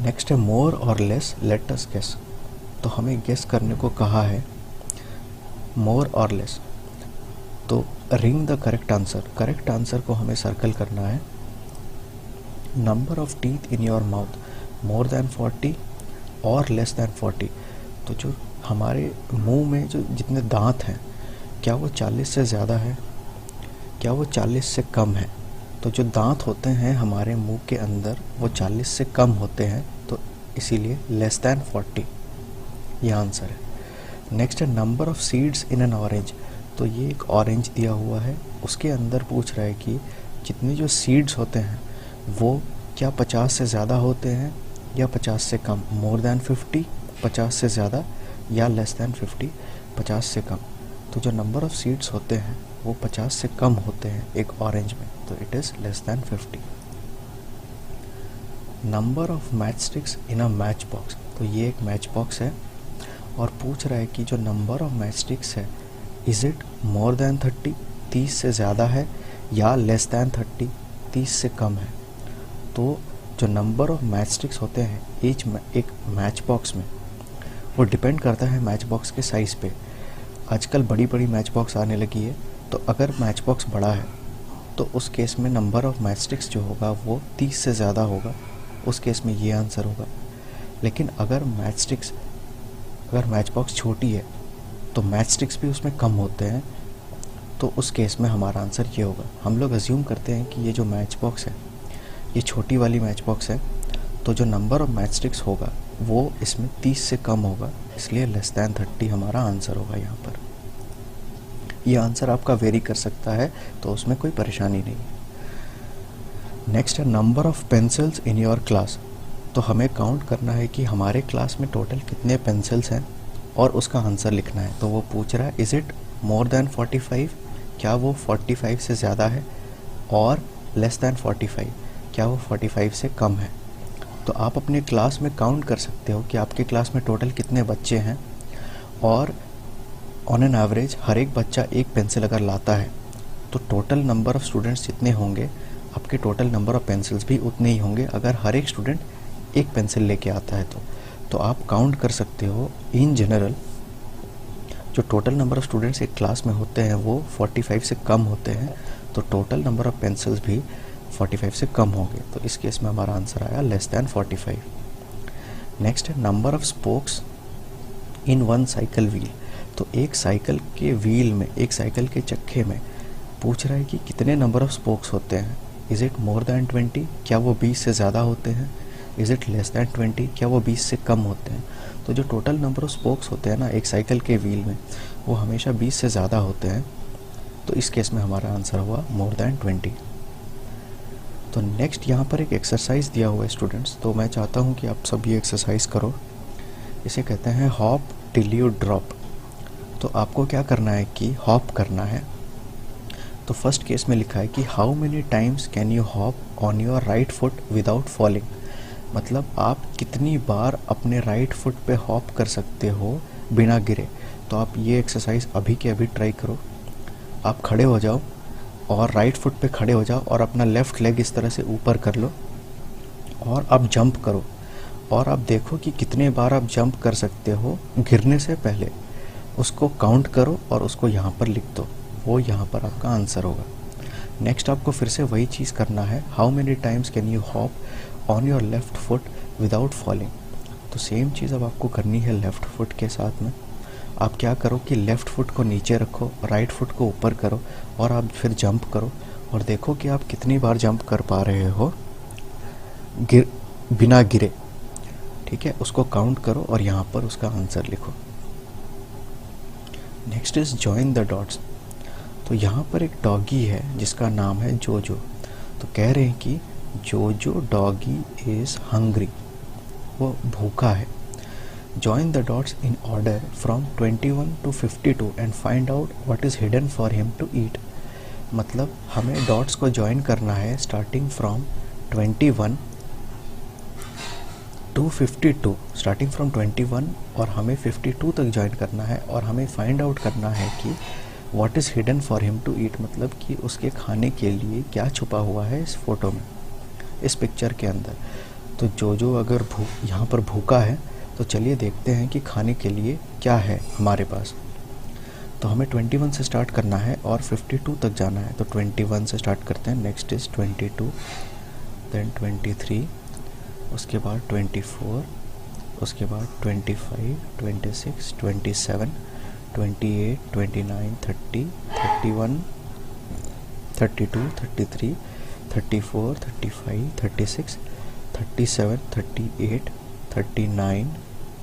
Next है मोर और less, let us guess. तो हमें गेस करने को कहा है मोर और लेस। तो ring the correct answer, correct answer को हमें सर्कल करना है। Number of teeth in your mouth, more than 40 और लेस देन 40। तो जो हमारे मुंह में जो जितने दांत हैं, क्या वो 40 से ज़्यादा है, क्या वो 40 से कम है? तो जो दांत होते हैं हमारे मुंह के अंदर वो 40 से कम होते हैं, तो इसीलिए लेस दैन 40 ये आंसर है। नेक्स्ट है number of seeds in an orange. तो ये एक ऑरेंज दिया हुआ है, उसके अंदर पूछ रहा है कि जितने जो सीड्स होते हैं वो क्या 50 से ज़्यादा होते हैं या 50 से कम, मोर दैन 50 50 से ज़्यादा या लेस दैन 50 50 से कम। तो जो नंबर ऑफ सीड्स होते हैं वो 50 से कम होते हैं एक ऑरेंज में, तो it is less than 50। Number of match sticks in a match box. तो ये एक मैच बॉक्स है और पूछ रहा है कि जो नंबर ऑफ मैच स्टिक्स है इज़ इट मोर दैन 30 30 से ज़्यादा है या लेस दैन 30 30 से कम है। तो जो नंबर ऑफ मैच स्टिक्स होते हैं एक मैच बॉक्स में वो डिपेंड करता है मैच बॉक्स के साइज़ पे। आजकल बड़ी बड़ी मैच बॉक्स आने लगी है, तो अगर मैच बॉक्स बड़ा है तो उस केस में नंबर ऑफ मैच स्टिक्स जो होगा वो 30 से ज़्यादा होगा, उस केस में ये आंसर होगा। लेकिन अगर मैच बॉक्स छोटी है तो मैच स्टिक्स भी उसमें कम होते हैं, तो उस केस में हमारा आंसर ये होगा। हम लोग अज्यूम करते हैं कि ये जो मैच बॉक्स है ये छोटी वाली मैच बॉक्स है, तो जो नंबर ऑफ मैच स्टिक्स होगा वो इसमें 30 से कम होगा, इसलिए लेस दैन 30 हमारा आंसर होगा यहाँ पर। ये आंसर आपका वेरी कर सकता है, तो उसमें कोई परेशानी नहीं है। नेक्स्ट है number of pencils in your class. तो हमें काउंट करना है कि हमारे क्लास में टोटल कितने पेंसिल्स हैं और उसका आंसर लिखना है। तो वो पूछ रहा है इज़ इट मोर दैन 45, क्या वो 45 से ज़्यादा है, और लेस दैन 45, क्या वो 45 से कम है। तो आप अपने क्लास में काउंट कर सकते हो कि आपके क्लास में टोटल कितने बच्चे हैं, और ऑन एन एवरेज हर एक बच्चा एक पेंसिल अगर लाता है तो टोटल नंबर ऑफ़ स्टूडेंट्स जितने होंगे आपके टोटल नंबर ऑफ़ पेंसिल्स भी उतने ही होंगे अगर हर एक स्टूडेंट एक पेंसिल लेके आता है। तो आप काउंट कर सकते हो इन जनरल जो टोटल नंबर ऑफ़ स्टूडेंट्स एक क्लास में होते हैं वो 45 से कम होते हैं, तो टोटल नंबर ऑफ़ पेंसिल्स भी 45 से कम होंगे। तो इस केस में हमारा आंसर आया लेस दैन 45। नेक्स्ट है number of spokes in one cycle wheel. तो एक साइकिल के व्हील में, एक साइकिल के चक्के में पूछ रहा है कि कितने नंबर ऑफ़ स्पोक्स होते हैं। इज़ इट मोर दैन 20, क्या वो 20 से ज़्यादा होते हैं। इज़ इट लेस दैन 20, क्या वो 20 से कम होते हैं। तो जो टोटल नंबर ऑफ़ स्पोक्स होते हैं ना एक साइकिल के व्हील में, वो हमेशा 20 से ज़्यादा होते हैं, तो इस केस में हमारा आंसर हुआ मोर दैन 20। तो नेक्स्ट यहाँ पर एक एक्सरसाइज दिया हुआ है स्टूडेंट्स, तो मैं चाहता हूँ कि आप सब ये एक्सरसाइज करो। इसे कहते हैं हॉप टिल यू ड्रॉप। तो आपको क्या करना है कि हॉप करना है। तो फर्स्ट केस में लिखा है कि how many times can you hop on your right foot without falling. मतलब आप कितनी बार अपने राइट फुट पे हॉप कर सकते हो बिना गिरे। तो आप ये एक्सरसाइज अभी के अभी ट्राई करो। आप खड़े हो जाओ और राइट फुट पे खड़े हो जाओ और अपना लेफ़्ट लेग इस तरह से ऊपर कर लो और आप जंप करो, और आप देखो कि कितने बार आप जंप कर सकते हो गिरने से पहले। उसको काउंट करो और उसको यहाँ पर लिख दो, वो यहाँ पर आपका आंसर होगा। नेक्स्ट आपको फिर से वही चीज़ करना है, how many times can you hop on your left foot without falling. तो सेम चीज़ अब आपको करनी है लेफ़्ट फुट के साथ में। आप क्या करो कि लेफ़्ट फुट को नीचे रखो, राइट फुट को ऊपर करो, और आप फिर जंप करो और देखो कि आप कितनी बार जंप कर पा रहे हो बिना गिरे। ठीक है, उसको काउंट करो और यहाँ पर उसका आंसर लिखो। Next is join the dots. तो यहाँ पर एक डॉगी है जिसका नाम है जोजो। तो कह रहे हैं कि जोजो डॉगी इज़ हंग्री, वो भूखा है। Join the dots in order from 21 to 52 and find out what is hidden for him to eat. मतलब हमें डॉट्स को ज्वाइन करना है starting from 21 to 52, starting from 21 और हमें 52 तक ज्वाइन करना है, और हमें फाइंड आउट करना है कि what is hidden for him to eat. मतलब कि उसके खाने के लिए क्या छुपा हुआ है इस फोटो में, इस पिक्चर के अंदर। तो जो अगर यहाँ पर भूखा है तो चलिए देखते हैं कि खाने के लिए क्या है हमारे पास। तो हमें 21 से स्टार्ट करना है और 52 तक जाना है। तो 21 से स्टार्ट करते हैं। नेक्स्ट इज़ 22, देन 23, उसके बाद 24, उसके बाद 25, 26, 27, 28, 29, 30, 31, 32, 33, 34, 35, 36, 37, 38, 39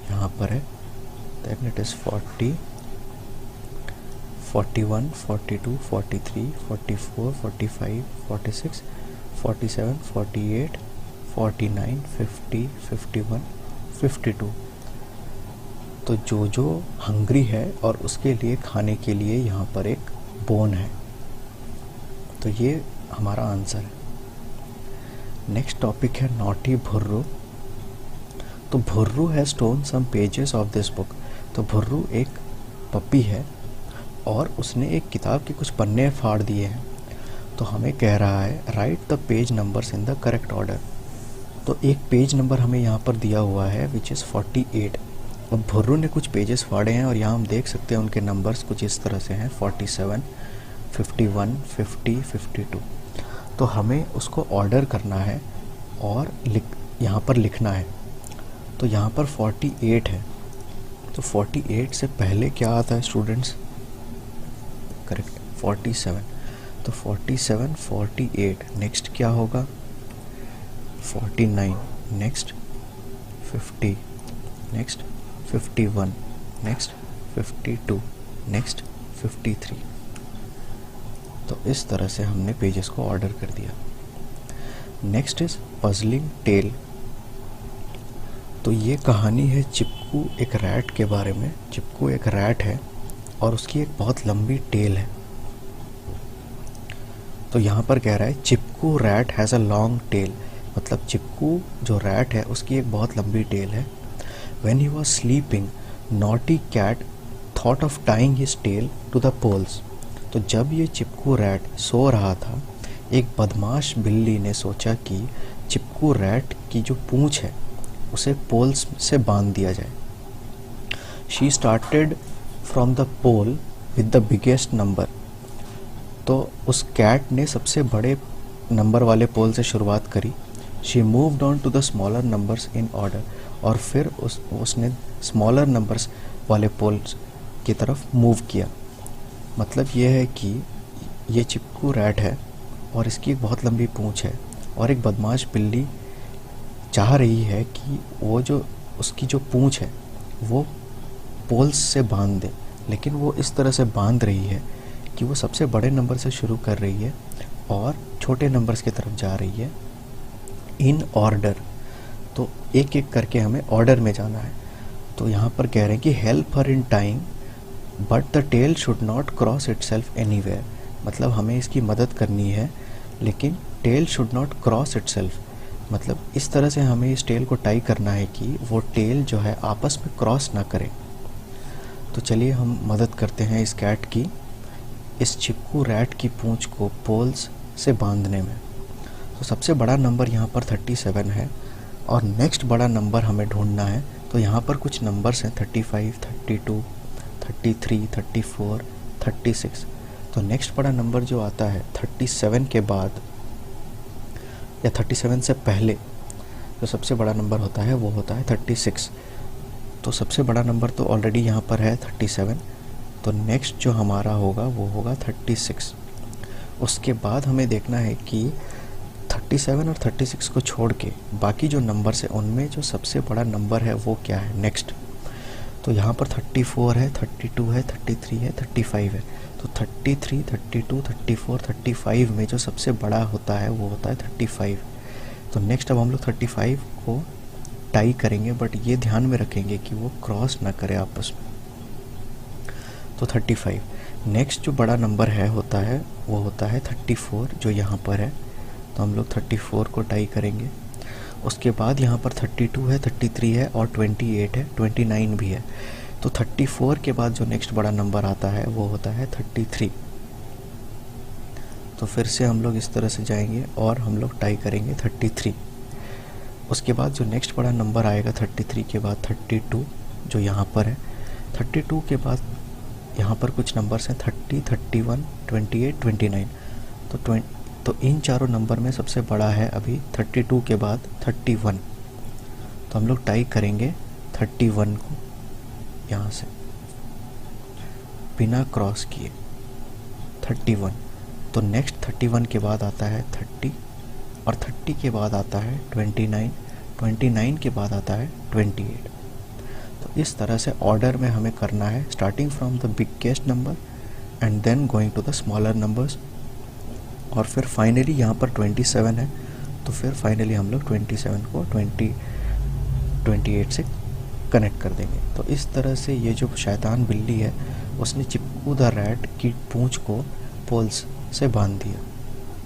यहाँ पर है। Then it is 40, 41, 42, 43, 44, 45, 46, 47, 48, 49, 50, 51, 52। तो जो हंग्री है और उसके लिए खाने के लिए यहाँ पर एक बोन है। तो ये हमारा आंसर है। नेक्स्ट टॉपिक है नॉटी भुर्रू। तो Bhurru has torn some pages of this book. तो भुर्रू एक पपी है और उसने एक किताब के कुछ पन्ने फाड़ दिए हैं। तो हमें कह रहा है right the page numbers in the correct order. तो एक पेज नंबर हमें यहाँ पर दिया हुआ है विच इज़ 48। अब भुर्रू ने कुछ पेजेस फाड़े हैं और यहाँ हम देख सकते हैं उनके नंबर्स कुछ इस तरह से हैं 47, 51, 50, 52। तो हमें उसको ऑर्डर करना है और यहाँ पर लिखना है। तो यहाँ पर 48 है। तो 48 से पहले क्या आता है स्टूडेंट्स? करेक्ट 47। तो 47, 48 नेक्स्ट क्या होगा? 49 नेक्स्ट 50 नेक्स्ट 51 नेक्स्ट 52 नेक्स्ट 53। तो इस तरह से हमने पेजेस को ऑर्डर कर दिया। Next is puzzling tale. तो ये कहानी है चिपकू एक रैट के बारे में। चिपकू एक रैट है और उसकी एक बहुत लंबी टेल है। तो यहाँ पर कह रहा है चिपकू rat has a long tail. मतलब चिपकू जो रैट है उसकी एक बहुत लंबी टेल है। When he was sleeping, naughty cat thought of tying his tail to the poles. तो जब ये चिपकू रैट सो रहा था, एक बदमाश बिल्ली ने सोचा कि चिपकू रैट की जो पूंछ है उसे पोल्स से बांध दिया जाए। She started from the pole with the biggest number. तो उस कैट ने सबसे बड़े नंबर वाले पोल से शुरुआत करी। She moved on to the smaller numbers in order. और फिर उसने स्मॉलर नंबर्स वाले पोल्स की तरफ मूव किया। मतलब ये है कि ये चिपकू रैट है और इसकी एक बहुत लंबी पूंछ है और एक बदमाश बिल्ली चाह रही है कि वो जो उसकी जो पूंछ है वो पोल्स से बांध दे, लेकिन वो इस तरह से बांध रही है कि वो सबसे बड़े नंबर से शुरू कर रही है और छोटे नंबर्स की तरफ जा रही है इन ऑर्डर। तो एक एक करके हमें ऑर्डर में जाना है। तो यहाँ पर कह रहे हैं कि help her in time but the tail should not cross itself anywhere. मतलब हमें इसकी मदद करनी है लेकिन tail should not cross itself. मतलब इस तरह से हमें इस टेल को टाई करना है कि वो टेल जो है आपस में क्रॉस ना करे। तो चलिए हम मदद करते हैं इस कैट की इस चिपकू रैट की पूंछ को पोल्स से बांधने में। तो सबसे बड़ा नंबर यहाँ पर 37 है और नेक्स्ट बड़ा नंबर हमें ढूंढना है। तो यहाँ पर कुछ नंबर्स हैं 35, 32, 33, 34, 36। तो नेक्स्ट बड़ा नंबर जो आता है 37 के बाद या 37 से पहले जो सबसे बड़ा नंबर होता है वो होता है 36। तो सबसे बड़ा नंबर तो ऑलरेडी यहाँ पर है 37। तो नेक्स्ट जो हमारा होगा वो होगा 36। उसके बाद हमें देखना है कि 37 और 36 को छोड़ के बाकी जो नंबर्स हैं उनमें जो सबसे बड़ा नंबर है वो क्या है नेक्स्ट। तो यहाँ पर 34 है, 32 है, 33 है, 35 है। तो 33, 32, 34, 35 में जो सबसे बड़ा होता है वो होता है 35। तो नेक्स्ट अब हम लोग 35 को टाई करेंगे बट ये ध्यान में रखेंगे कि वो क्रॉस ना करे आपस में। तो 35 नेक्स्ट जो बड़ा नंबर है होता है वो होता है 34 जो यहाँ पर है। तो हम लोग 34 को टाई करेंगे। उसके बाद यहाँ पर 32 है, 33 है और 28 है, 29 भी है। तो 34 के बाद जो नेक्स्ट बड़ा नंबर आता है वो होता है 33। तो फिर से हम लोग इस तरह से जाएंगे और हम लोग टाई करेंगे 33। उसके बाद जो नेक्स्ट बड़ा नंबर आएगा 33 के बाद 32, जो यहाँ पर है। 32 के बाद यहाँ पर कुछ नंबर्स हैं 30, 31, 28, 29। तो इन चारों नंबर में सबसे बड़ा है अभी 32 के बाद 31। तो हम लोग टाइप करेंगे 31 को यहाँ से बिना क्रॉस किए 31। तो नेक्स्ट 31 के बाद आता है 30, और 30 के बाद आता है 29, 29 के बाद आता है 28। तो इस तरह से ऑर्डर में हमें करना है, starting from the biggest number and then going to the smaller numbers. और फिर फाइनली यहाँ पर 27 है, तो फिर फाइनली हम लोग 27 को 28 से कनेक्ट कर देंगे। तो इस तरह से ये जो शैतान बिल्ली है उसने चिपकू द रैट की पूंछ को पोल्स से बांध दिया।